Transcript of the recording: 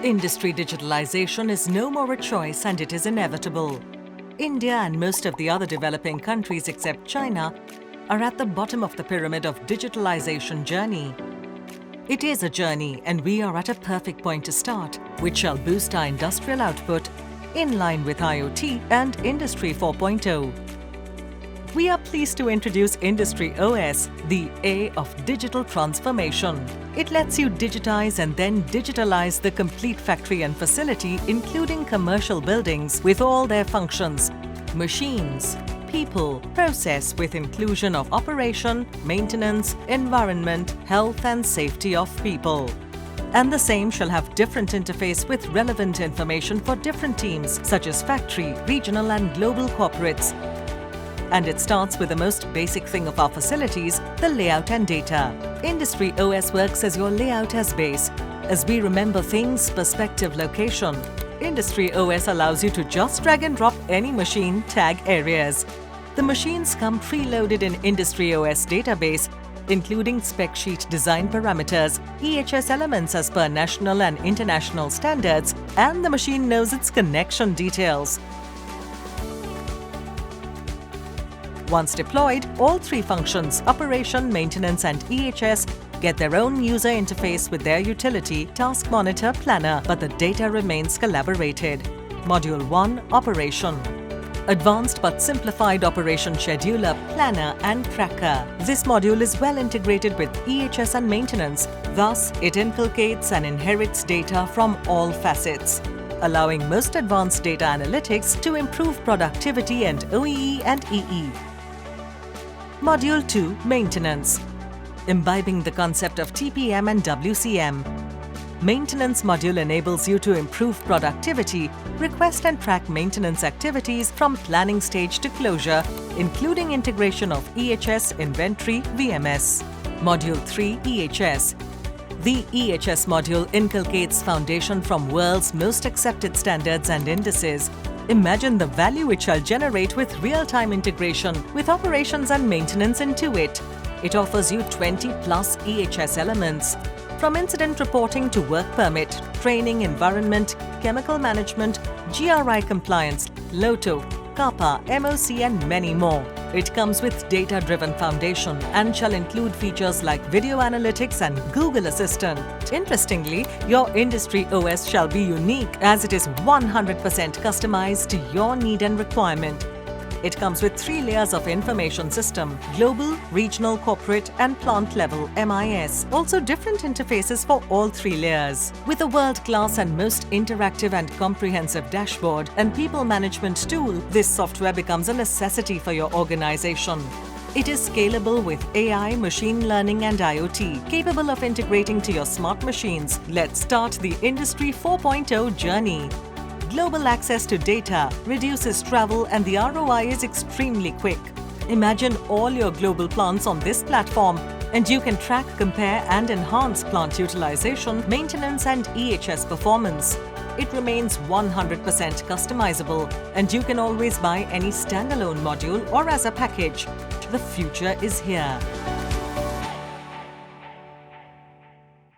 Industry digitalization is no more a choice and it is inevitable. India and most of the other developing countries except China are at the bottom of the pyramid of digitalization journey. It is a journey and we are at a perfect point to start, which shall boost our industrial output in line with IoT and Industry 4.0. We are pleased to introduce IndustryOS, the A of digital transformation. It lets you digitize and then digitalize the complete factory and facility, including commercial buildings with all their functions, machines, people, process with inclusion of operation, maintenance, environment, health and safety of people. And the same shall have different interface with relevant information for different teams such as factory, regional and global corporates. And it starts with the most basic thing of our facilities, the layout and data. IndustryOS works as your layout as base. As we remember things, perspective, location, IndustryOS allows you to just drag and drop any machine, tag areas. The machines come preloaded in IndustryOS database, including spec sheet design parameters, EHS elements as per national and international standards, and the machine knows its connection details. Once deployed, all three functions, operation, maintenance and EHS, get their own user interface with their utility, task monitor, planner, but the data remains collaborated. Module 1, Operation. Advanced but simplified operation scheduler, planner and tracker. This module is well integrated with EHS and maintenance. Thus, it inculcates and inherits data from all facets, allowing most advanced data analytics to improve productivity and OEE and EE. Module 2, Maintenance. Imbibing the concept of TPM and WCM. Maintenance module enables you to improve productivity, request and track maintenance activities from planning stage to closure, including integration of EHS, inventory, VMS. Module 3, EHS. The EHS module inculcates foundation from world's most accepted standards and indices. Imagine the value it shall generate with real-time integration with operations and maintenance into it. It offers you 20+ EHS elements, from incident reporting to work permit, training, environment, chemical management, GRI compliance, LOTO, CAPA, MOC and many more. It comes with data-driven foundation and shall include features like video analytics and Google Assistant. Interestingly, your IndustryOS shall be unique as it is 100% customized to your need and requirement. It comes with 3 layers of information system, global, regional, corporate and plant level MIS. Also different interfaces for all 3 layers. With a world-class and most interactive and comprehensive dashboard and people management tool, this software becomes a necessity for your organization. It is scalable with AI, machine learning and IoT, capable of integrating to your smart machines. Let's start the Industry 4.0 journey. Global access to data reduces travel and the ROI is extremely quick. Imagine all your global plants on this platform and you can track, compare and enhance plant utilization, maintenance and EHS performance. It remains 100% customizable and you can always buy any standalone module or as a package. The future is here.